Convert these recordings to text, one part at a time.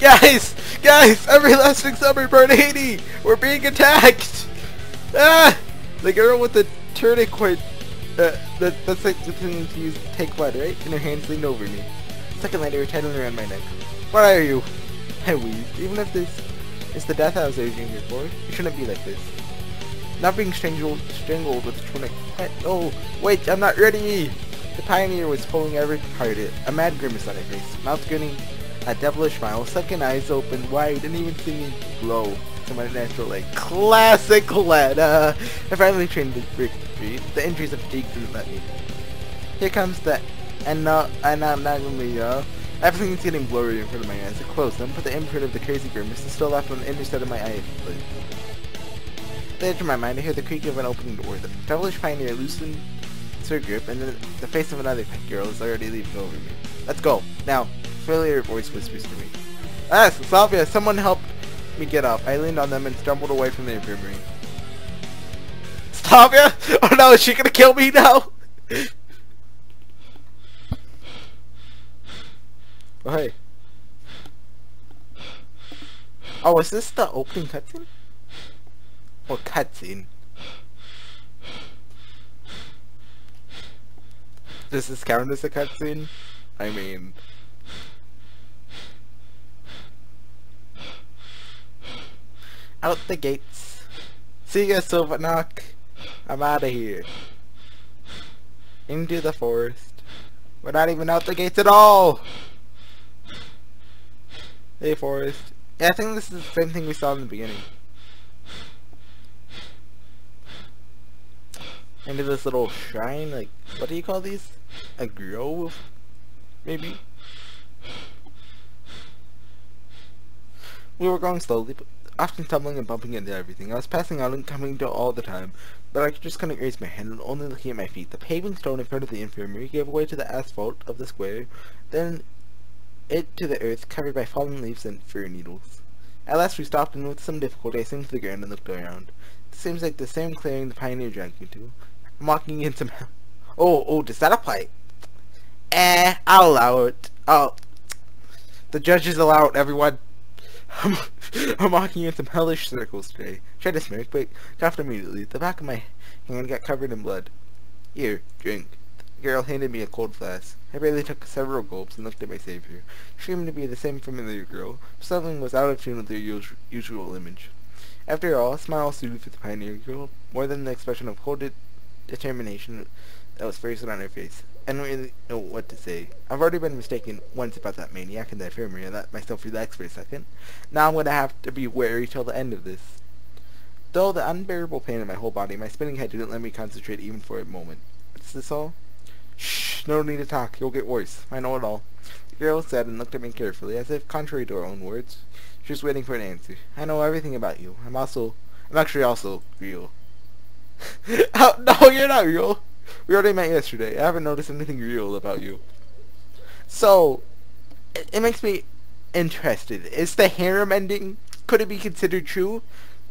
Guys! Guys! Everlasting Summer Part 80! We're being attacked! Ah! The girl with the tourniquet, that's like the thing to use to take blood, right? And her hands leaned over me. A second later, her tendon around my neck. What are you? I wheezed. Even if this is the death I was urging here for, it shouldn't be like this. Not being strangled with a tourniquet. Oh, wait, I'm not ready! The pioneer was pulling every part, a mad grimace on her face, mouth grinning, a devilish smile, second eyes open wide, and even seeming glow to my natural light. Classic Letta! I finally trained to break free. The injuries of fatigue didn't let me. Here comes the, and not only, everything's getting blurry in front of my eyes. I closed them, but the imprint of the crazy grimace is still left on the inner side of my eye. At the edge of my mind, I hear the creak of an opening door. The devilish pioneer loosened her grip, and then the face of another pet girl is already leaping over me. Let's go! Now! Familiar voice whispers to me. Ah, Salvia, someone help me get up. I leaned on them and stumbled away from the infirmary. Salvia? Oh no, is she gonna kill me now? Oh hey. Oh, is this the opening cutscene? Or cutscene? Does this count as a cutscene? I mean... Out the gates. See ya, Sylvanok. I'm out of here. Into the forest. We're not even out the gates at all! Hey, forest. Yeah, I think this is the same thing we saw in the beginning. Into this little shrine, like, what do you call these? A grove? Maybe? We were going slowly, but often stumbling and bumping into everything. I was passing out and coming to all the time, but I just couldn't raise my hand and only looking at my feet. The paving stone in front of the infirmary gave way to the asphalt of the square, then it to the earth covered by fallen leaves and fir needles. At last we stopped, and with some difficulty I sank to the ground and looked around. It seems like the same clearing the pioneer dragged me to. I'm walking into Oh, does that apply? I'll allow it. The judges allow it, everyone. I'm walking in some hellish circles today. Tried to smirk, but coughed immediately. The back of my hand got covered in blood. Here, drink. The girl handed me a cold flask. I barely took several gulps and looked at my savior. She seemed to be the same familiar girl. Something was out of tune with their usual image. After all, a smile suited for the pioneer girl, more than the expression of cold determination that was frozen on her face. I don't really know what to say. I've already been mistaken once about that maniac in the infirmary and let myself relax for a second. Now I'm going to have to be wary till the end of this. Though the unbearable pain in my whole body, my spinning head didn't let me concentrate even for a moment. Is this all? Shh! No need to talk. You'll get worse. I know it all. The girl said and looked at me carefully, as if contrary to her own words. She was waiting for an answer. I know everything about you. I'm actually also real. Oh, no, you're not real. We already met yesterday. I haven't noticed anything real about you. So, it makes me interested. Is the harem ending, could it be considered true?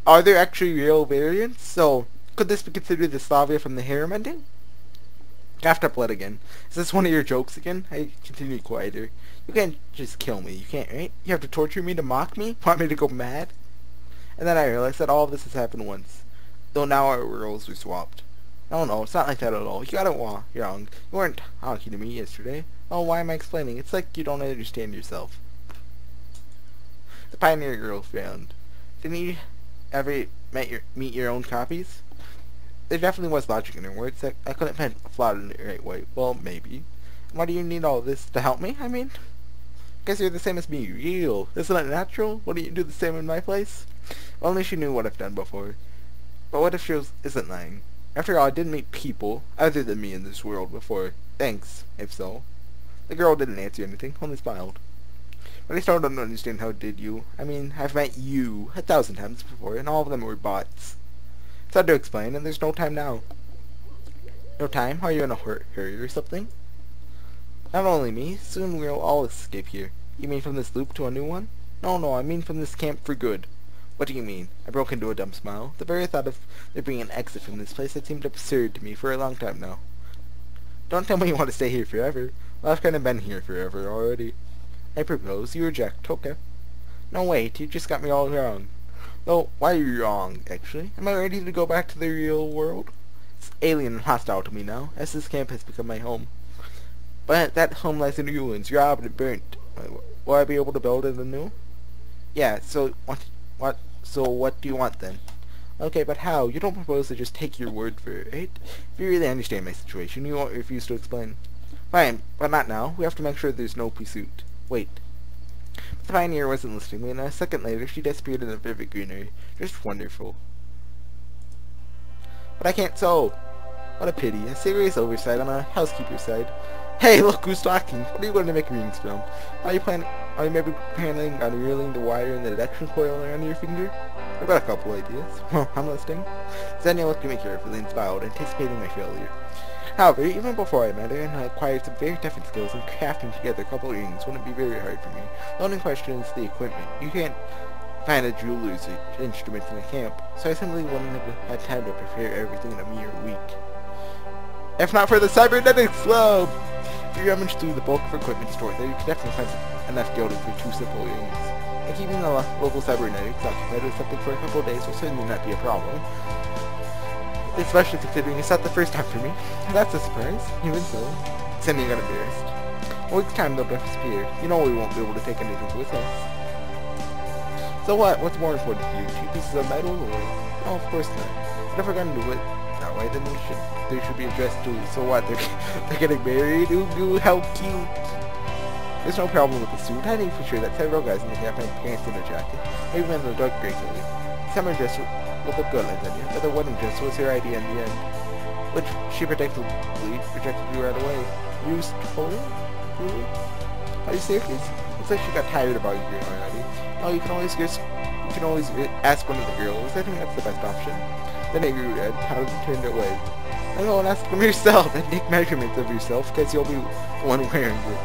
Are there actually real variants? So, could this be considered the Slavia from the harem ending? Coughed up blood again. Is this one of your jokes again? I continued quieter. You can't just kill me. You can't, right? You have to torture me to mock me? Want me to go mad? And then I realized that all of this has happened once. Though now our roles are swapped. No, it's not like that at all. You got it wrong. You weren't talking to me yesterday. Oh, why am I explaining? It's like you don't understand yourself. The pioneer girl frowned. Didn't you ever meet your own copies? There definitely was logic in her words. I couldn't find a flaw in the right way. Well, maybe. Why do you need all this? To help me, I mean? Guess you're the same as me. Real. Isn't that natural? Wouldn't you do the same in my place? Only she knew what I've done before. But what if she isn't lying? After all, I didn't meet people other than me in this world before. Thanks, if so. The girl didn't answer anything, only smiled. But I still don't understand how did you. I mean, I've met you 1,000 times before, and all of them were bots. It's hard to explain, and there's no time now. No time? Are you in a hurry or something? Not only me, soon we'll all escape here. You mean from this loop to a new one? No, I mean from this camp for good. What do you mean? I broke into a dumb smile. The very thought of there being an exit from this place had seemed absurd to me for a long time now. Don't tell me you want to stay here forever. Well, I've kind of been here forever already. I propose. You reject. Okay. No, wait, you just got me all wrong. Well, why are you wrong, actually? Am I ready to go back to the real world? It's alien and hostile to me now, as this camp has become my home. But that home lies in ruins, robbed and burnt. Will I be able to build it anew? Yeah, so what do you want then? Okay, but how? You don't propose to just take your word for it, right? If you really understand my situation, you won't refuse to explain. Fine, but not now. We have to make sure there's no pursuit. Wait. The pioneer wasn't listening to me, and a second later she disappeared in the vivid greenery. Just wonderful. But I can't sew. What a pity. A serious oversight on a housekeeper's side. Hey, look who's talking. What are you going to make rings from? Are you maybe planning on reeling the wire in the detection coil around your finger? I've got a couple ideas. Well, I'm listening. Xenia looked at me carefully and smiled, anticipating my failure. However, even before I met her, and I acquired some very different skills in crafting together a couple rings wouldn't be very hard for me. The only question is the equipment. You can't find a jeweler's instruments in a camp, so I simply wouldn't have had time to prepare everything in a mere week. If not for the cybernetics club! If you rummage through the bulk of equipment store there, you can definitely find enough gilding for 2 simple rings. And keeping the local cybernetics occupied with something for a couple of days will certainly not be a problem. Especially considering it's not the first time for me. That's a surprise. Even so, Xenia got embarrassed. A week's time they'll disappear. You know we won't be able to take anything with us. So what? What's more important to you? 2 pieces of metal or... No, of course not. But if we're gonna do it that way, then there should be a dress too. So what? They're getting married? Ooh, how cute. There's no problem with the suit. I think for sure that several guys in the camp had pants in their jacket. Maybe in the dark gray color. Summer dress would look good like Xenia, but the wedding dress was her idea in the end. Which she predictably rejected you right away. You stole it? Really? Are you serious? Looks like she got tired about you already. Oh, you can always ask one of the girls. I think that's the best option. Then I grew red. How did you turn it away? And go and ask them yourself and take measurements of yourself, because you'll be the one wearing it.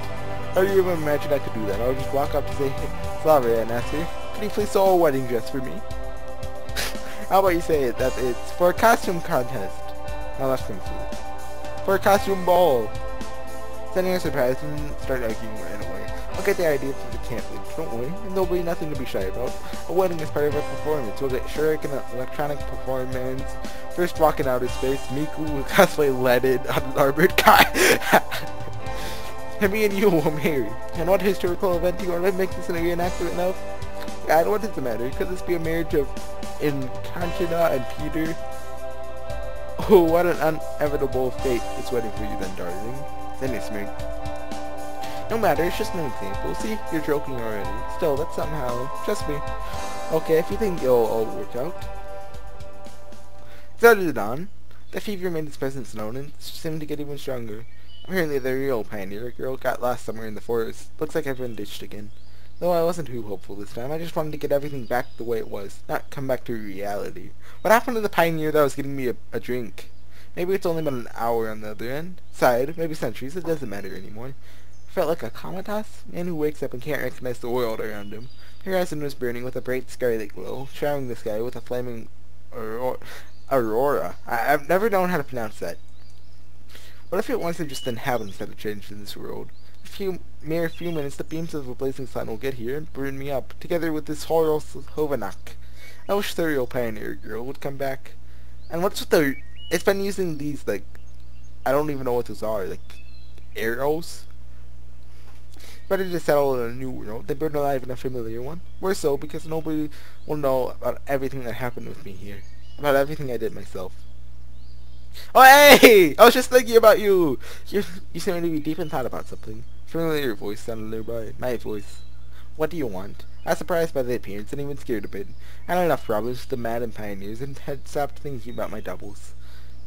How do you even imagine I could do that? I would just walk up to say, hey, Slavia, and ask her, could you please sew a wedding dress for me? How about you say that it's for a costume contest? No, that's kind of fool. For a costume ball. Sending her surprised and start arguing right away. I'll get the idea for the camp league, don't worry, and there'll be nothing to be shy about. A wedding is part of our performance. We'll get Shurik in an electronic performance. First walk in outer space, Miku will cosplay leaded on an armored car. And me and you will marry. And what historical event do you want to make this in a reenactment enough? God, what does it matter? Could this be a marriage of Conchita and Peter? Oh, what an inevitable fate is waiting for you then, darling. Then it's me. No matter, it's just an example. See, you're joking already. Still, that's somehow. Trust me. Okay, if you think it'll all work out. Started it on. The fever made its presence known and seemed to get even stronger. Apparently the real pioneer girl got lost somewhere in the forest. Looks like I've been ditched again. Though I wasn't too hopeful this time. I just wanted to get everything back the way it was, not come back to reality. What happened to the pioneer that was getting me a drink? Maybe it's only been an hour on the other end. Side, maybe centuries, it doesn't matter anymore. I felt like a comatose, man who wakes up and can't recognize the world around him. The horizon was burning with a bright scarlet glow, showering the sky with a flaming aurora. I've never known how to pronounce that. What if it wasn't just the inhabitants that had changed in this world? Mere few minutes, the beams of a blazing sun will get here and burn me up, together with this Horus Hovanak. I wish the real pioneer girl would come back. And what's with the... It's been using these, like... I don't even know what those are, like... arrows? Better to settle in a new world than burn alive in a familiar one. More so, because nobody will know about everything that happened with me here. About everything I did myself. Oh, hey! I was just thinking about you! You seem to be deep in thought about something. Familiar voice sounded nearby. My voice. What do you want? I was surprised by the appearance and even scared a bit. I had enough problems with the Madden Pioneers and had stopped thinking about my doubles.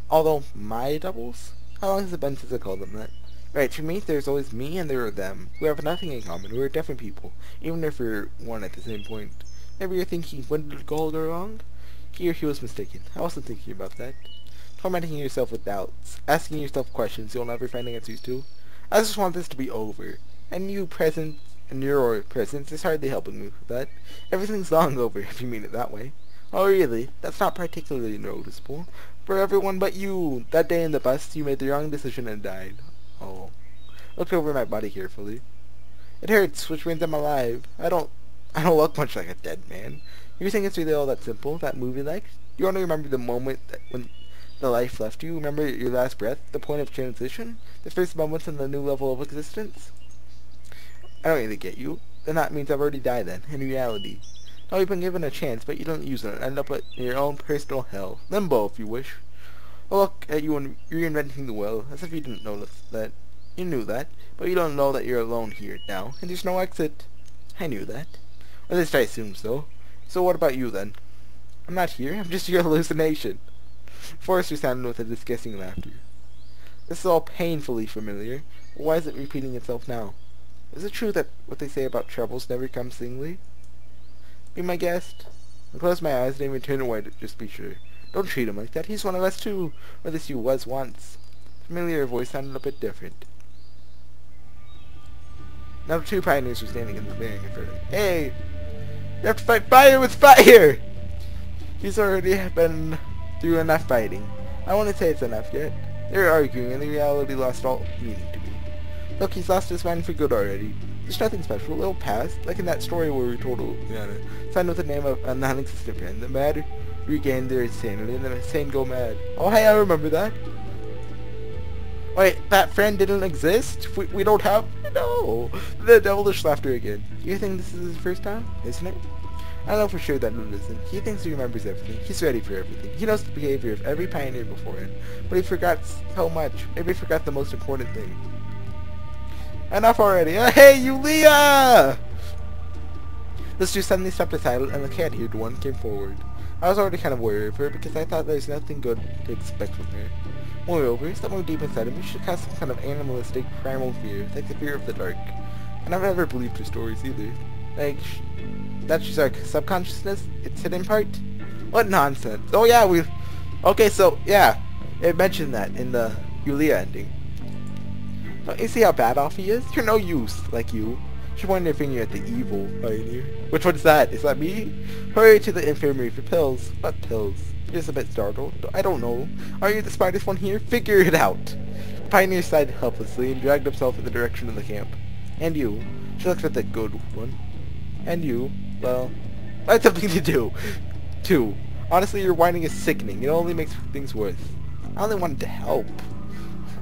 Although, my doubles? How long has it been since I called them that? Right, for me, there's always me and there are them, who have nothing in common, who are different people, even if we're one at the same point. Maybe you're thinking, when did Gold go wrong? Here, he was mistaken. I wasn't thinking about that. Tormenting yourself with doubts, asking yourself questions you'll never find answers to. I just want this to be over. And your presence is hardly helping me with that. Everything's long over, if you mean it that way. Oh really? That's not particularly noticeable. For everyone but you. That day in the bus, you made the wrong decision and died. Oh. Looked over my body carefully. It hurts, which means I'm alive. I don't I don't look much like a dead man. You think it's really all that simple, that movie-like? You only remember the moment that when the life left you? Remember your last breath? The point of transition? The first moments in the new level of existence? I don't really get you. Then that means I've already died then, in reality. Now you've been given a chance, but you don't use it and end up in your own personal hell. Limbo, if you wish. I'll look at you and reinventing the well, as if you didn't notice that. You knew that, but you don't know that you're alone here now, and there's no exit. I knew that. Or at least I assumed so. So what about you then? I'm not here, I'm just your hallucination. Forrester sounded with a disgusting laughter. This is all painfully familiar. Why is it repeating itself now? Is it true that what they say about troubles never come singly? Be my guest. I close my eyes and even turn away to just be sure. Don't treat him like that. He's one of us too. Or at least he was once. The familiar voice sounded a bit different. Now the two pioneers were standing in the clearing in front of him. Hey! You have to fight fire with fire! He's already been through enough fighting. I wouldn't say it's enough yet. They're arguing and the reality lost all meaning to me. Look, he's lost his mind for good already. There's nothing special. It'll pass. Like in that story where we told Liana, signed with the name of a non-existent friend. The mad regain their insanity and the insane go mad. Oh hey, I remember that. Wait, that friend didn't exist? We don't have... No! The devilish laughter again. You think this is his first time? Isn't it? I know for sure that it isn't. He thinks he remembers everything. He's ready for everything. He knows the behavior of every pioneer before him. But he forgot so much. Maybe he forgot the most important thing. Enough already. Hey, Yulia! Those two suddenly stepped aside and the cat-eared one came forward. I was already kind of worried of her because I thought there's nothing good to expect from her. Moreover, somewhere deep inside of me she has some kind of animalistic, primal fear, like the fear of the dark. And I've never believed her stories either. Like, that she's like subconsciousness, its hidden part? What nonsense. Oh yeah, okay, so, yeah, it mentioned that in the Yulia ending. Don't you see how bad off he is? You're no use, like you. She pointed her finger at the evil pioneer. Which one's that? Is that me? Hurry to the infirmary for pills. What pills? Just a bit startled. I don't know. Are you the smartest one here? Figure it out. The pioneer sighed helplessly and dragged himself in the direction of the camp. And you? She looked at the good one. And you? Well, I had something to do. Too. Honestly, your whining is sickening. It only makes things worse. I only wanted to help.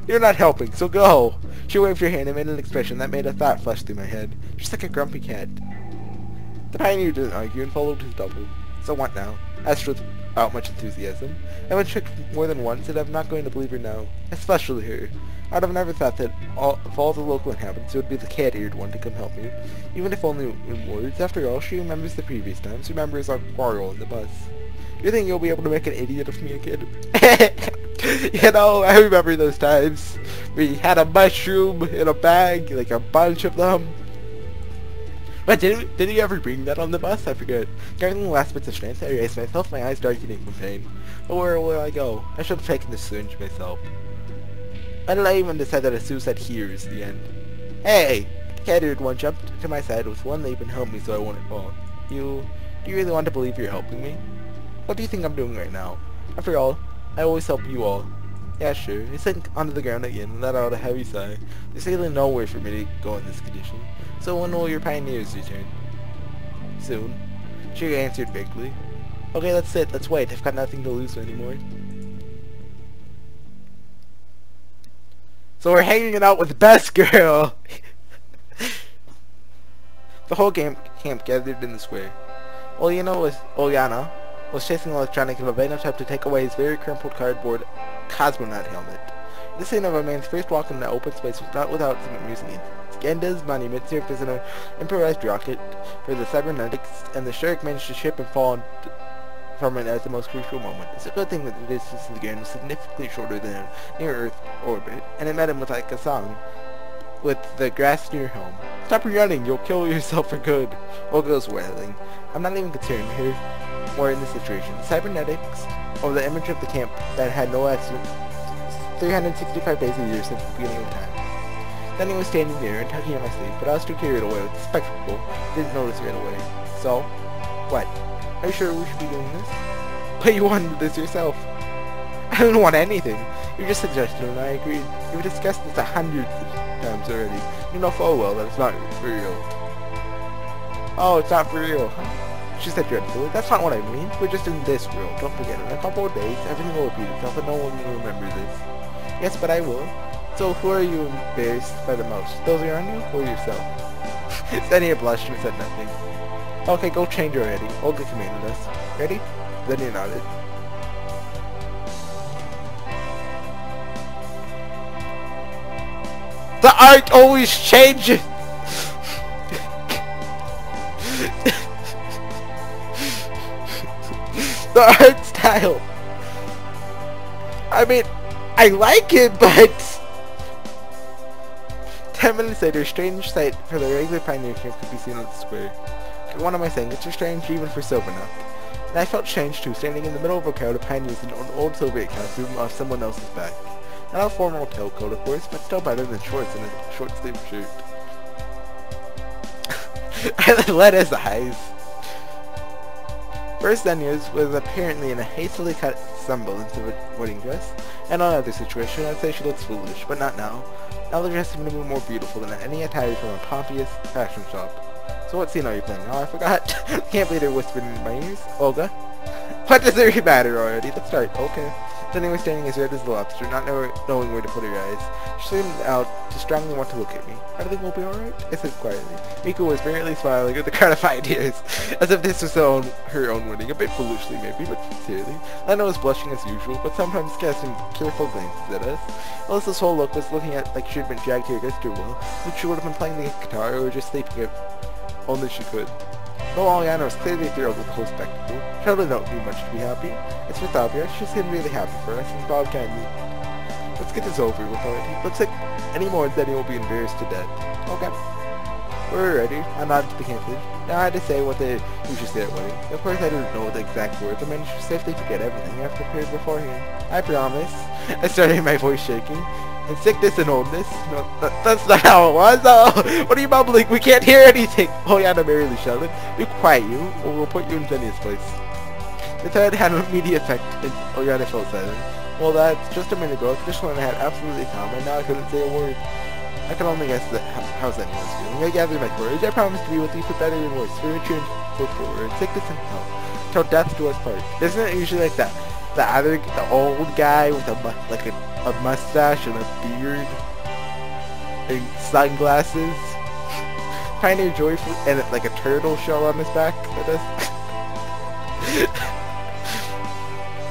You're not helping, so go. She waved her hand and made an expression that made a thought flash through my head. Just like a grumpy cat. The pioneer didn't argue and followed his double. So what now? Asked without much enthusiasm. I've been tricked more than once and I'm not going to believe her now. Especially her. I'd have never thought that of all the local inhabitants it would be the cat-eared one to come help me. Even if only in words. After all, she remembers the previous times. Remembers our quarrel in the bus. You think you'll be able to make an idiot of me again? You know, I remember those times. We had a mushroom in a bag, like a bunch of them. But did you ever bring that on the bus? I forget. Gathering the last bits of strength, I raised myself, my eyes darkening from pain. But where will I go? I should have taken the syringe myself. Why did I even decide that a suicide here is the end? Hey! The cat-eared one jumped to my side with one leap and helped me so I wouldn't fall. Do you really want to believe you're helping me? What do you think I'm doing right now? After all, I always help you all. Yeah, sure. He sank onto the ground again and let out a heavy sigh. There's really nowhere for me to go in this condition. So when will your pioneers return? Soon. She answered vaguely. Okay, let's sit. Let's wait. I've got nothing to lose anymore. So we're hanging out with the best girl! The whole camp gathered in the square. Olyana was chasing electronic in a vain attempt to take away his very crumpled cardboard cosmonaut helmet. The scene of a man's first walk in the open space was not without some amusing incidents. Ganda's monument served as an improvised rocket for the cybernetics, and the Shirk managed to ship and fall from it at the most crucial moment. It's a good thing that the distance to the ground was significantly shorter than a near-Earth orbit, and it met him with like a song with the grass near home. Stop running, you'll kill yourself for good. Olga's wailing. I'm not even concerned here. More in this situation. Cybernetics, or the image of the camp that had no accident 365 days a year since the beginning of time. Then he was standing there and tugging at my sleeve, but I was too carried away with the spectacle, didn't notice right away. So, what? Are you sure we should be doing this? But you wanted this yourself. I didn't want anything. You just suggested it and I agreed. We've discussed this 100 times already. You know full well that it's not real. Oh, it's not for real. She said dreadfully. That's not what I mean. We're just in this world. Don't forget, in a couple of days, everything will repeat itself and no one will remember this. Yes, but I will. So who are you embarrassed by the most? Those around you or yourself? Xenia blushed and said nothing. Okay, go change already. Olga commanded us. Ready? Xenia nodded. The art always changes! The art style! I mean, I like it, but... 10 minutes later, a strange sight for the regular pioneer camp could be seen on the square. What am I saying? It's strange even for Sylvanuk. And I felt strange too, standing in the middle of a crowd of pioneers in an old Soviet costume off someone else's back. Not a formal tailcoat, of course, but still better than shorts and a short-sleeved shirt. I let his eyes. First Xenia's was apparently in a hastily cut semblance of a wedding dress, and on another situation I'd say she looks foolish, but not now. Now the dress seemed to be more beautiful than any attire from a pompous fashion shop. So what scene are you playing? Oh, I forgot. The camp leader whispered in my ears. Olga? What does it really matter already? Let's start. Okay. Xenia was standing as red as the lobster, not knowing where to put her eyes. She seemed out to strongly want to look at me. Everything will be alright? I said quietly. Miku was barely smiling at the crowd of ideas, as if this was her own wedding, a bit foolishly maybe, but sincerely. Lena was blushing as usual, but sometimes casting careful glances at us. Alyssa's whole look was looking like she had been dragged here against her will, like she would have been playing the guitar or just sleeping if only she could. Though Aliana was clearly thrilled with the whole spectacle, Sheldon don't do much to be happy. As for Thavia, she seemed really happy for us, and Bob kindly. Let's get this over with already. Looks like any more than he will be embarrassed to death. Okay. We're ready. I nodded to the camp leader. Now I had to say what they usually say at weddings. Of course I didn't know the exact words. I managed to safely forget everything I've prepared beforehand. I promise. I started, my voice shaking. And sickness and oldness. No, that's not how it was. Oh, what are you mumbling? We can't hear anything. Oriana merrily shouted. Be quiet, you, or we'll put you in Xenia's place. The threat had an immediate effect, and Oriana felt silent. Well, that's just a minute ago. This one I had absolutely calm, and now I couldn't say a word. I can only guess how Xenia was feeling. I gathered my courage. I promised to be with you for better and worse, for richer and for poorer, and sickness and health, till death do us part. Isn't it usually like that? The old guy with a mustache and a beard and sunglasses, Pioneer Joyful, and like a turtle shell on his back.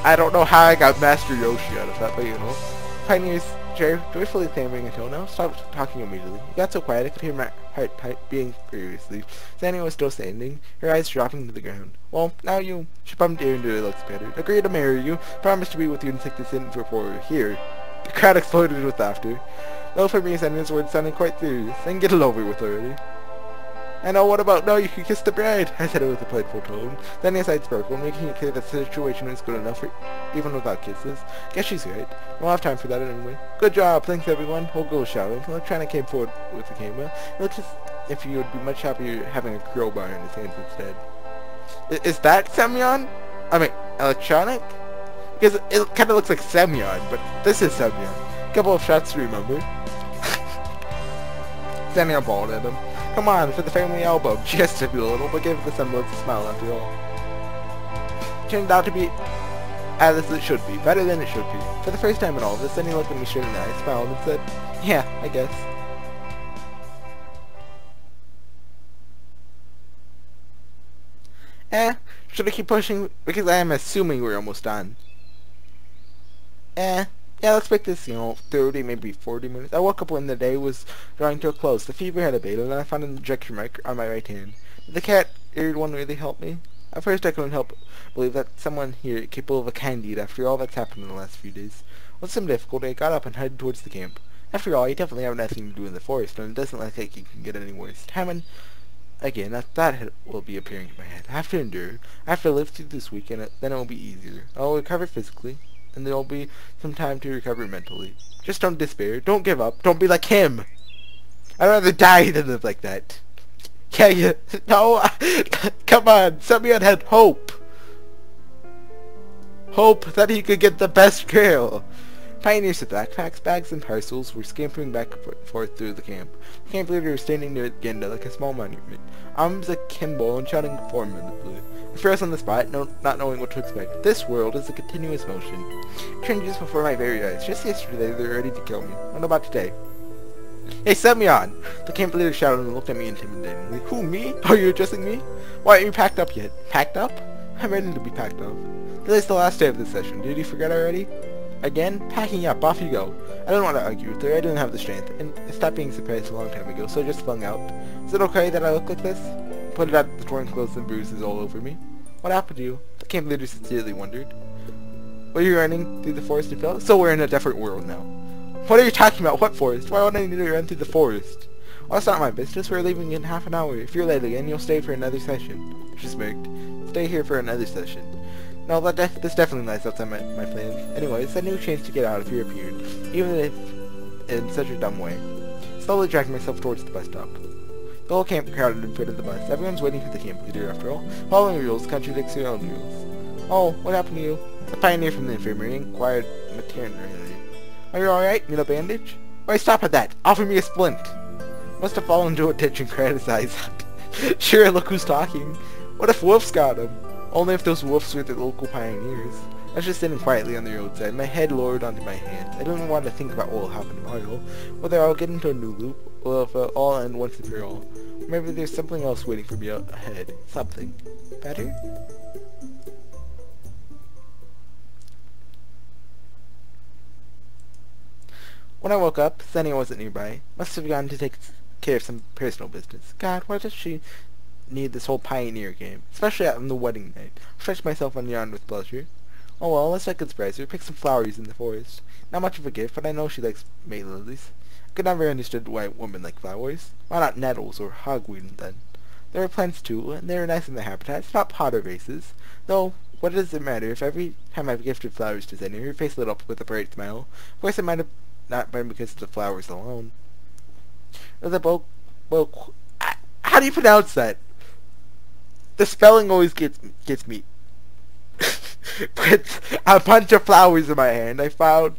I don't know how I got Master Yoshi out of that, but you know. Pioneer's joyfully clambering a toenail, stopped talking immediately. He got so quiet I could hear my heart beating furiously. Xenia was still standing, her eyes dropping to the ground. Well, now you. She bumped ear into her looks better. Agree to marry you. Promise to be with you and take this in for here. The crowd exploded with laughter. Though for me, Xenia's words sounded quite serious. Then get it over with already. I know, what about now you can kiss the bride? I said it with a playful tone. Xenia's eyes sparkled, making it clear that the situation was good enough for even without kisses. Guess she's right. We'll have time for that anyway. Good job, thanks everyone. Olga was shouting. Electronic came forward with the camera. It looks as if you would be much happier having a crowbar in his hands instead. Is that Semyon? I mean, Electronic? Because it kind of looks like Semyon, but this is Semyon. Couple of shots to remember. Xenia bawled at him. Come on, for the family album. She gestured a little, but gave the semblance a smile after all. Turned out to be as it should be, better than it should be. For the first time in all of this, Xenia looked at me straight in the eye, smiled, and said, yeah, I guess. Should I keep pushing? Because I am assuming we're almost done. Yeah, let's make this, 30, maybe 40 minutes. I woke up when the day was drawing to a close. The fever had abated, and I found an injection mark on my right hand. Did the cat-eared one really help me? At first I couldn't help believe that someone here capable of a kind deed after all that's happened in the last few days. With some difficulty, I got up and headed towards the camp. After all, you definitely have nothing to do in the forest, and it doesn't look like you can get any worse. Hammond, again, that will be appearing in my head. I have to endure. I have to live through this week, and then it will be easier. I will recover physically, and there will be some time to recover mentally. Just don't despair. Don't give up. Don't be like him. I'd rather die than live like that. Yeah, no, come on. Semyon had hope. Hope that he could get the best girl. Pioneers with backpacks, bags, and parcels were scampering back and forth through the camp. The camp leader was standing near the agenda like a small monument, arms akimbo and shouting formidably. I froze on the spot, not knowing what to expect. This world is a continuous motion. It changes before my very eyes. Just yesterday, they were ready to kill me. What about today? Hey, set me on! The camp leader shouted and looked at me intimidatingly. Who, me? Are you addressing me? Why aren't you packed up yet? Packed up? I'm ready to be packed up. Today's the last day of this session. Did you forget already? Again? Packing up. Off you go. I didn't want to argue with her. I didn't have the strength. And I stopped being surprised a long time ago, so I just flung out. Is it okay that I look like this? Put it at the torn clothes and bruises all over me. What happened to you? The camp leader sincerely wondered. Were you running through the forest and fell? So we're in a different world now. What are you talking about? What forest? Why would I need to run through the forest? Well, that's not my business. We're leaving in half an hour. If you're late again, you'll stay for another session. She smirked. Stay here for another session. No, this definitely lies outside my plans. Anyways, a new chance to get out if you appeared, even if in such a dumb way. Slowly dragging myself towards the bus stop. The whole camp crowded in front of the bus. Everyone's waiting for the camp leader, after all. Following rules contradicts your own rules. Oh, what happened to you? The pioneer from the infirmary inquired maternally. Are you alright? Need a bandage? Why, stop at that! Offer me a splint! Must have fallen into a ditch and cried his eyes out. Sure, look who's talking. What if wolves got him? Only if those wolves were the local pioneers. I was just sitting quietly on the roadside, my head lowered onto my hand. I didn't want to think about what will happen tomorrow, whether I'll get into a new loop, or if it'll all end once and for all. Maybe there's something else waiting for me out ahead. Something. Better? When I woke up, Xenia wasn't nearby. Must have gone to take care of some personal business. God, why does she need this whole pioneer game? Especially on the wedding night. I stretched myself on yawn with pleasure. Oh well, let's I could surprise her. Pick some flowers in the forest. Not much of a gift, but I know she likes May lilies. I could never understood why women like flowers. Why not nettles or hogweed then? There were plants too, and they were nice in their habitats, not potter vases. Though, what does it matter if every time I've gifted flowers to Xenia, her face lit up with a bright smile? Of course, it might have not been because of the flowers alone. Well, how do you pronounce that? The spelling always gets me. With a bunch of flowers in my hand, I found.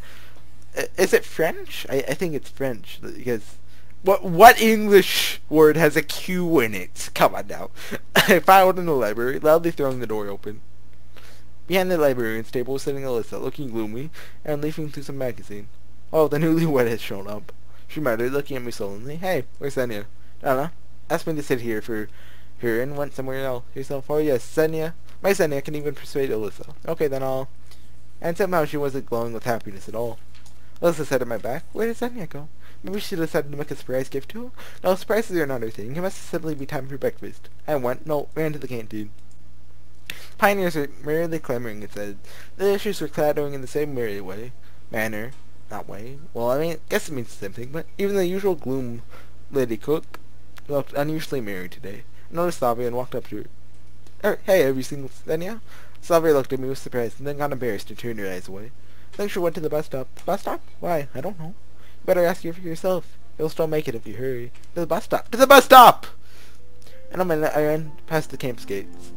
Is it French? I think it's French because what English word has a Q in it? Come on now. I found in the library, loudly throwing the door open. Behind the librarian's table was sitting Alyssa, looking gloomy and leafing through some magazine. Oh, the newlywed has shown up. She muttered, looking at me sullenly. Hey, where's Xenia? Donna asked me to sit here for her and went somewhere else. Yourself? Oh yes, Xenia. My Xenia can even persuade Alyssa. Okay, then I'll... And somehow she wasn't glowing with happiness at all. Alyssa sat at my back. Where did Xenia go? Maybe she decided to make a surprise gift to her? No, surprises are not her thing. It must simply be time for breakfast. I ran to the canteen. Pioneers were merrily clamoring inside. The dishes were clattering in the same merry manner. Not way. Well, I mean, I guess it means the same thing, but even the usual gloom lady cook looked unusually merry today. I noticed Slavia and walked up to her. Hey, have you seen Xenia? Slavia looked at me with surprise and then got embarrassed and turned her eyes away. I think she went to the bus stop. Bus stop? Why? I don't know. You better ask her for yourself. You'll still make it if you hurry. To the bus stop. To the bus stop! In a minute, I ran past the camp's gates.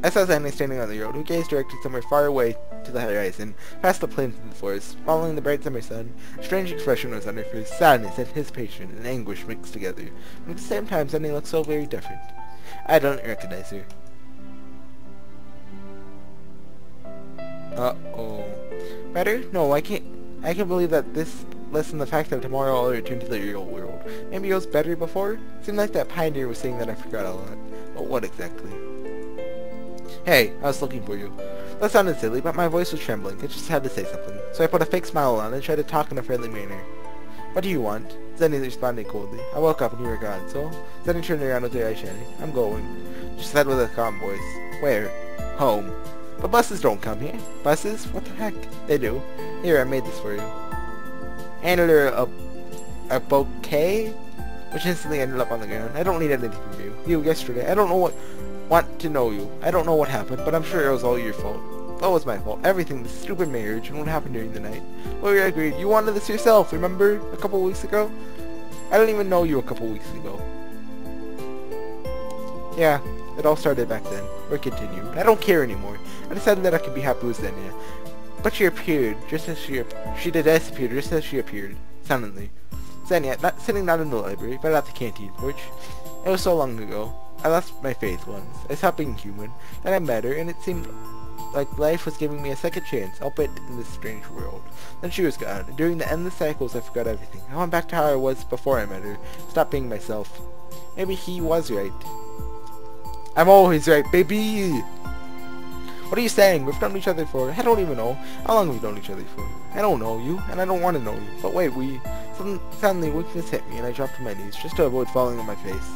I saw Xenia standing on the road, who gazed directed somewhere far away to the horizon, past the plains and the forest, following the bright summer sun. A strange expression was on her face, sadness, anticipation, and anguish mixed together. And at the same time, Xenia looked so very different. I don't recognize her. Uh-oh. Better? No, I can't believe that this less than the fact that tomorrow I'll return to the real world. Maybe it was better before? Seemed like that pioneer was saying that I forgot a lot. But what exactly? Hey, I was looking for you. That sounded silly, but my voice was trembling. I just had to say something. So I put a fake smile on and tried to talk in a friendly manner. What do you want? Xenia responded coldly. I woke up and you were gone, so... Xenia turned around with her eyes shining. I'm going. She said with a calm voice. Where? Home. But buses don't come here. Buses? What the heck? They do. Here, I made this for you. Handed her a bouquet, which instantly ended up on the ground. I don't need anything from you. You, yesterday. I don't know want to know you. I don't know what happened, but I'm sure it was all your fault. What was my fault? Everything, the stupid marriage, and what happened during the night. Well, we agreed. You wanted this yourself, remember? A couple weeks ago? I didn't even know you a couple weeks ago. Yeah, it all started back then. Or continued. I don't care anymore. I decided that I could be happy with Xenia. But she appeared, just as she disappeared just as she appeared, suddenly. Xenia, sitting not in the library, but at the canteen porch. It was so long ago. I lost my faith once. I stopped being human. Then I met her, and it seemed like life was giving me a second chance, albeit in this strange world. Then she was gone, and during the endless cycles I forgot everything. I went back to how I was before I met her, stopped being myself. Maybe he was right. I'm always right, baby! What are you saying? We've known each other for... I don't even know. How long have we known each other for? I don't know you, and I don't want to know you. But wait, suddenly weakness hit me, and I dropped to my knees, just to avoid falling on my face.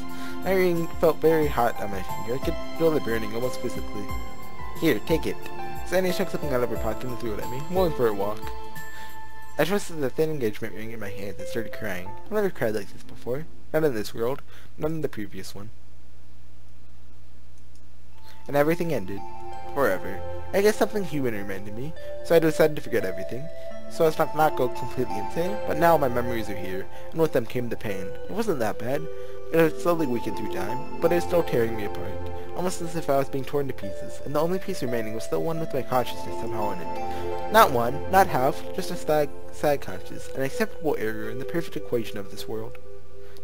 My ring felt very hot on my finger. I could feel the burning, almost physically. Here, take it. Xenia took something out of her pocket and threw it at me. I'm going for a walk. I twisted the thin engagement ring in my hand and started crying. I've never cried like this before. Not in this world. Not in the previous one. And everything ended. Forever. I guess something human reminded me, so I decided to forget everything, so as not go completely insane, but now my memories are here, and with them came the pain. It wasn't that bad. It had slowly weakened through time, but it was still tearing me apart, almost as if I was being torn to pieces, and the only piece remaining was still one with my consciousness somehow in it. Not one, not half, just a sad conscious, an acceptable error in the perfect equation of this world.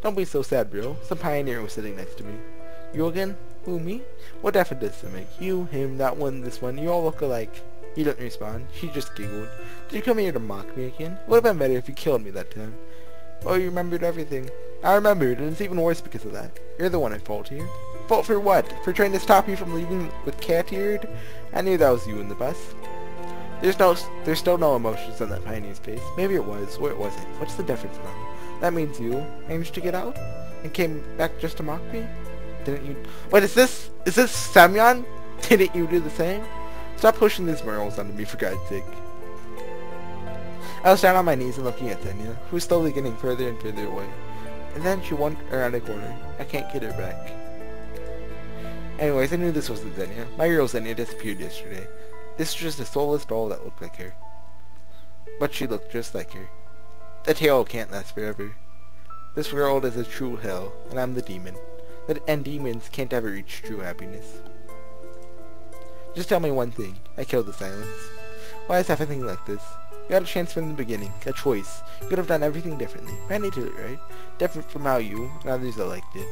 Don't be so sad, bro. Some pioneer was sitting next to me. You again? Who, me? What difference does it make? You, him, that one, this one, you all look alike. He didn't respond. She just giggled. Did you come here to mock me again? Would have been better if you killed me that time. Oh, you remembered everything. I remembered, and it's even worse because of that. You're the one at fault here. Fault for what? For trying to stop you from leaving with Cat-eared? I knew that was you in the bus. There's still no emotions on that pioneer's face. Maybe it was, or it wasn't. What's the difference now? That means you managed to get out? And came back just to mock me? Didn't you? Wait, is this Semyon? Didn't you do the same? Stop pushing these morals onto me, for God's sake. I was down on my knees and looking at Xenia, who was slowly getting further and further away. And then she went around a corner. I can't get her back. Anyways, I knew this wasn't Xenia. My real Xenia disappeared yesterday. This was just a soulless doll that looked like her. But she looked just like her. The tale can't last forever. This world is a true hell, and I'm the demon. And demons can't ever reach true happiness. Just tell me one thing. I killed the silence. Why is everything like this? You had a chance from the beginning, a choice. You could have done everything differently. Randy did it right. Different from how you and others alike did.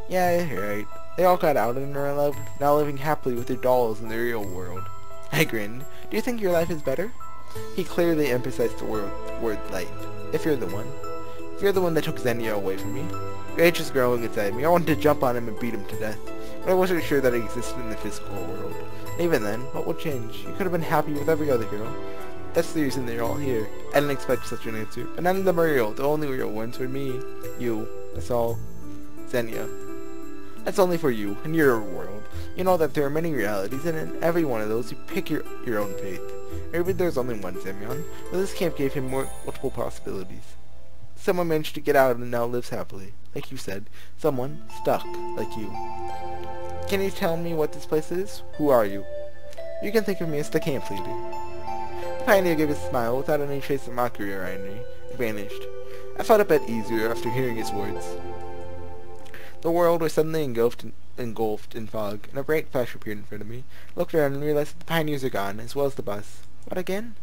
Yeah, you're right. They all got out and are now living happily with their dolls in the real world. I grinned. Do you think your life is better? He clearly emphasized the word life. If you're the one. If you're the one that took Xenia away from me. Rage is growing inside me. I wanted to jump on him and beat him to death. But I wasn't sure that it existed in the physical world. And even then, what would change? You could have been happy with every other girl. That's the reason they're all here. I didn't expect such an answer. But none of them are real. The only real ones were me. You. That's all. Xenia. That's only for you, and your world. You know that there are many realities, and in every one of those, you pick your own fate. Maybe there's only one Semyon, but this camp gave him multiple possibilities. Someone managed to get out and now lives happily. Like you said, someone stuck, like you. Can you tell me what this place is? Who are you? You can think of me as the camp leader. The pioneer gave a smile without any trace of mockery or irony. It vanished. I felt a bit easier after hearing his words. The world was suddenly engulfed in fog, and a bright flash appeared in front of me. I looked around and realized that the pioneers are gone, as well as the bus. What again?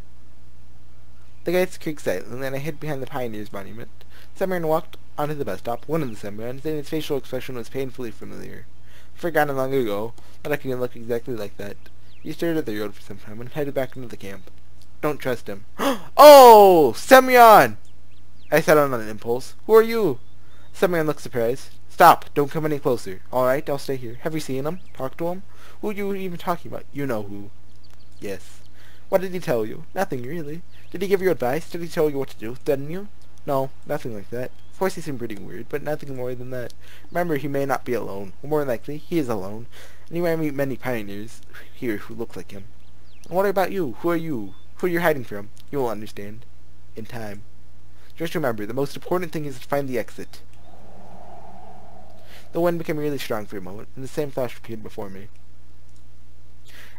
The gates creaked slightly, and then I hid behind the pioneer's monument. Semyon walked onto the bus stop, one of the Semyons, and his facial expression was painfully familiar. I'd forgotten long ago that I could look exactly like that. He stared at the road for some time and headed back into the camp. Don't trust him. Oh! Semyon! I said on an impulse. Who are you? Semyon looked surprised. Stop! Don't come any closer. Alright, I'll stay here. Have you seen him? Talked to him? Who are you even talking about? You know who. Yes. What did he tell you? Nothing, really. Did he give you advice? Did he tell you what to do? Didn't you? No, nothing like that. Of course he seemed pretty weird, but nothing more than that. Remember, he may not be alone. Or more likely, he is alone. And you might meet many pioneers here who look like him. And what about you? Who are you? Who are you hiding from? You will understand. In time. Just remember, the most important thing is to find the exit. The wind became really strong for a moment, and the same flash appeared before me.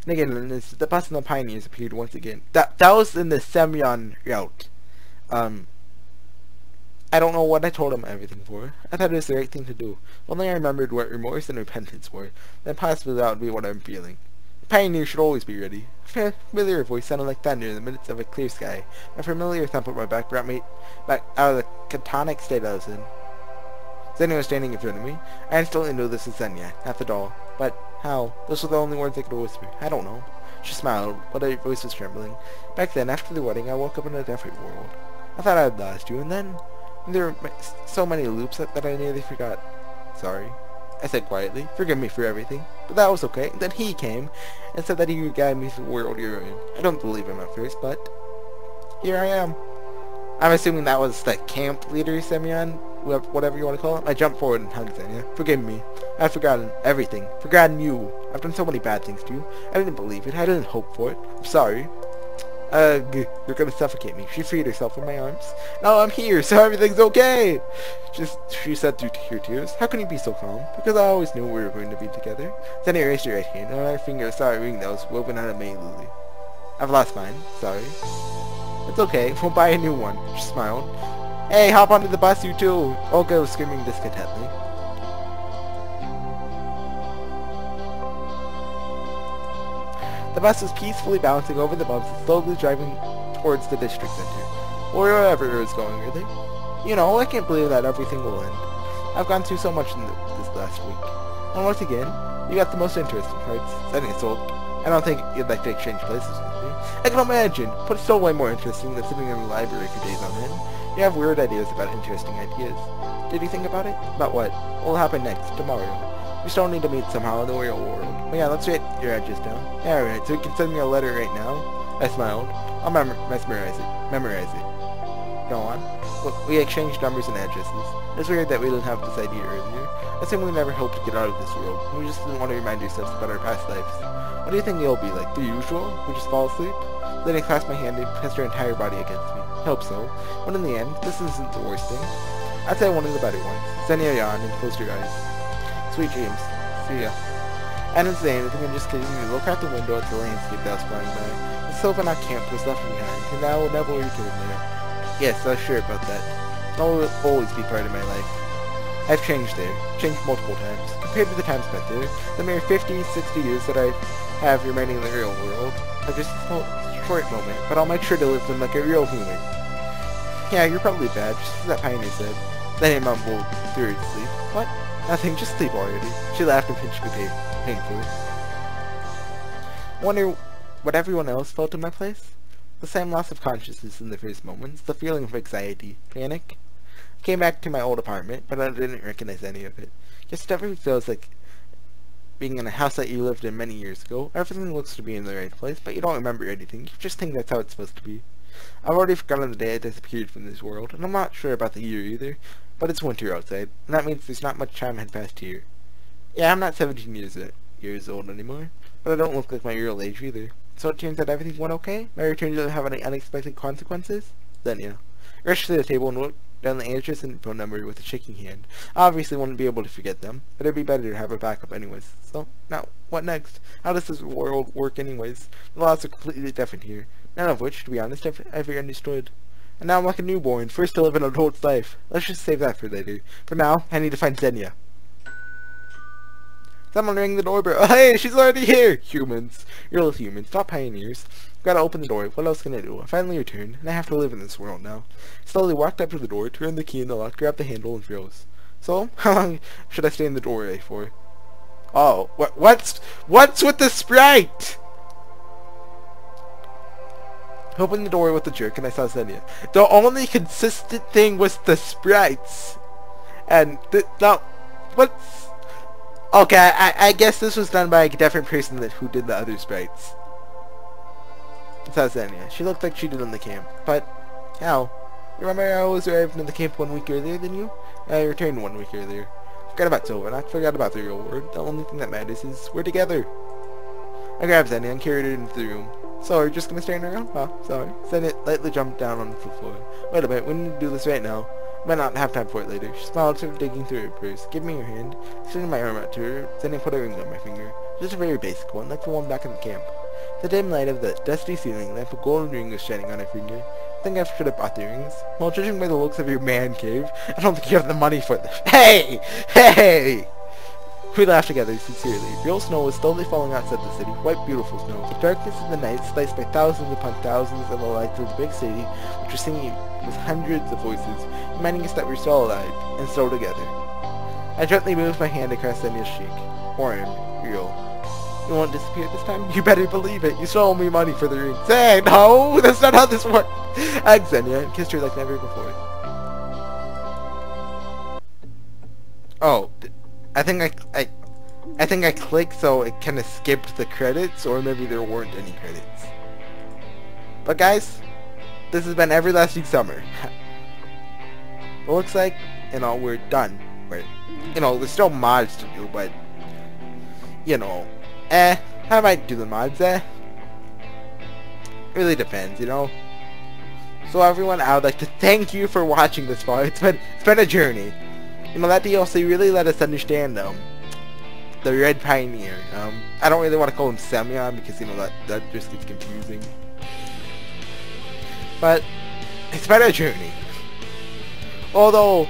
And again, the bus and the pioneers appeared once again. That was in the Semyon route. I don't know what I told him everything for. I thought it was the right thing to do. Only I remembered what remorse and repentance were. Then possibly that would be what I'm feeling. Pioneer should always be ready. A familiar voice sounded like thunder in the midst of a clear sky. A familiar thump at my back brought me back out of the catatonic state I was in. Xenia was standing in front of me. I instantly knew this was Xenia, not the doll. But how? Those were the only words I could whisper. I don't know. She smiled, but her voice was trembling. Back then, after the wedding, I woke up in a different world. I thought I had lost you, and then there were so many loops that I nearly forgot. Sorry, I said quietly. Forgive me for everything. But that was okay. Then he came and said that he would guide me through the world you're in. I don't believe him at first, but here I am. I'm assuming that was the camp leader, Semyon, whatever you want to call him. I jumped forward and hugged Xenia. Forgive me. I've forgotten everything. Forgotten you. I've done so many bad things to you. I didn't believe it. I didn't hope for it. I'm sorry. You're gonna suffocate me. She freed herself from my arms. Now I'm here, so everything's okay! She said through her tears. How can you be so calm? Because I always knew we were going to be together. Xenia raised her right hand, and her finger saw a ring that was woven out of May Lily. I've lost mine. Sorry. It's okay. We'll buy a new one. She smiled. Hey, hop onto the bus, you too! Olga was screaming discontentedly. The bus was peacefully bouncing over the bumps and slowly driving towards the district center. Or wherever it was going, really. You know, I can't believe that everything will end. I've gone through so much in this last week. And once again, you got the most interesting parts. Setting it sold. I don't think you'd like to exchange places with me. I can imagine, but it's still way more interesting than sitting in the library for days on end. You have weird ideas about interesting ideas. Did you think about it? About what? What will happen next? Tomorrow. We still need to meet somehow in the real world. But yeah, let's write your address down. Yeah, alright, so you can send me a letter right now. I smiled. I'll memorize it. Go on. Look, we exchanged numbers and addresses. It's weird that we didn't have this idea earlier. I think we never hoped to get out of this world. We just didn't want to remind ourselves about our past lives. What do you think it'll be like? The usual? We just fall asleep? Then he clasped my hand and pressed her entire body against me. I hope so. But in the end, this isn't the worst thing. I'd say one of the better ones. Xenia yawned and closed her eyes. Sweet dreams. See ya. I didn't say anything and just continued to look out the window at the landscape that was flying by. The Sylvanok camp was left behind, and I will never return there. Yes, I was sure about that. It will always be part of my life. I've changed there. Changed multiple times. Compared to the time spent there, the mere 50, 60 years that I have remaining in the real world are just a short moment, but I'll make sure to live them like a real human. Yeah, you're probably bad, just as that pioneer said. Then he mumbled through her sleep. What? Nothing, just sleep already. She laughed and pinched me painfully. Wonder what everyone else felt in my place? The same loss of consciousness in the first moments, the feeling of anxiety, panic. I came back to my old apartment, but I didn't recognize any of it. Just everything feels like being in a house that you lived in many years ago. Everything looks to be in the right place, but you don't remember anything. You just think that's how it's supposed to be. I've already forgotten the day I disappeared from this world, and I'm not sure about the year either. But it's winter outside, and that means there's not much time had passed here. Yeah, I'm not 17 years old anymore, but I don't look like my real age either. So it turns out everything went okay? My return didn't have any unexpected consequences? Then yeah. I rushed to the table and wrote down the address and phone number with a shaking hand. I obviously wouldn't be able to forget them, but it'd be better to have a backup anyways. So, now, what next? How does this world work anyways? The laws are completely different here, none of which, to be honest, I've ever understood. And now I'm like a newborn, first to live an adult's life. Let's just save that for later. For now, I need to find Xenia. Someone ring the doorbell. Oh, hey, she's already here! Humans. Real humans, not pioneers. Gotta open the door. What else can I do? I finally returned, and I have to live in this world now. Slowly walked up to the door, turned the key in the lock, grabbed the handle, and froze. So, how long should I stay in the doorway for? Oh, what's with the sprite? Opened the door with a jerk, and I saw Xenia. The only consistent thing was the sprites. And, what's... Okay, I guess this was done by a different person who did the other sprites. I saw Xenia. She looked like she did in the camp. But, how? Remember I always arrived in the camp 1 week earlier than you? I returned 1 week earlier. Forgot about Sylvanok, forgot about the real world. The only thing that matters is we're together. I grabbed Xenia and carried her into the room. So, you're just gonna stand around? Oh, sorry. Xenia lightly jumped down onto the floor. Wait a minute, we need to do this right now. I might not have time for it later. She smiled, sort of digging through her purse. Give me your hand. Extended my arm out to her. Xenia put a ring on my finger. Just a very basic one, like the one back in the camp. The dim light of the dusty ceiling lamp, a golden ring was shining on her finger. I think I should have bought the rings. Well, judging by the looks of your man cave, I don't think you have the money for them. Hey! Hey! We laughed together, sincerely. Real snow was slowly falling outside the city, quite beautiful snow. The darkness of the night, sliced by thousands upon thousands of the lights of the big city, which were singing with hundreds of voices, reminding us that we were still alive, and still together. I gently moved my hand across Xenia's cheek. Warren, real. You won't disappear this time? You better believe it. You still owe me money for the rings. Hey, no! That's not how this works! I hugged Xenia and kissed her like never before. Oh, I think I clicked so it kind of skipped the credits, or maybe there weren't any credits. But guys, this has been Everlasting Summer. It looks like, you know, we're done. You know, there's still mods to do, but, you know, I might do the mods, It really depends, you know. So everyone, I would like to thank you for watching this far. It's been a journey. You know, that DLC really let us understand the Red Pioneer. I don't really want to call him Semyon because, you know, that just gets confusing. But it's been a journey. Although,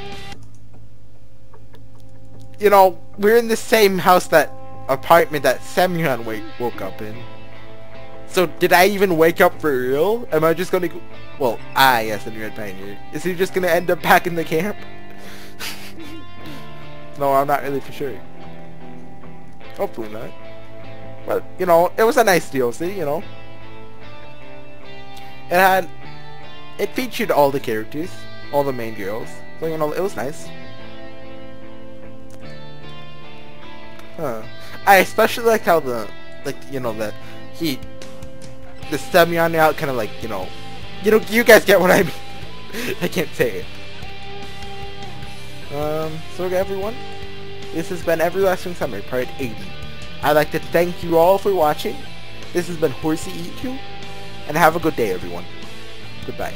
you know, we're in the same apartment that Semyon woke up in. So did I even wake up for real? Am I just gonna go? Well, yes, the Red Pioneer. Is he just gonna end up back in the camp? No, I'm not really for sure. Hopefully not. But, you know, it was a nice DLC, you know. It featured all the characters, all the main girls. So, you know, it was nice. I especially liked how the Semyon out kind of like, you know, you guys get what I mean. I can't say it. So everyone, this has been Everlasting Summer, Part 80. I'd like to thank you all for watching. This has been Horsey Eat You, and have a good day, everyone. Goodbye.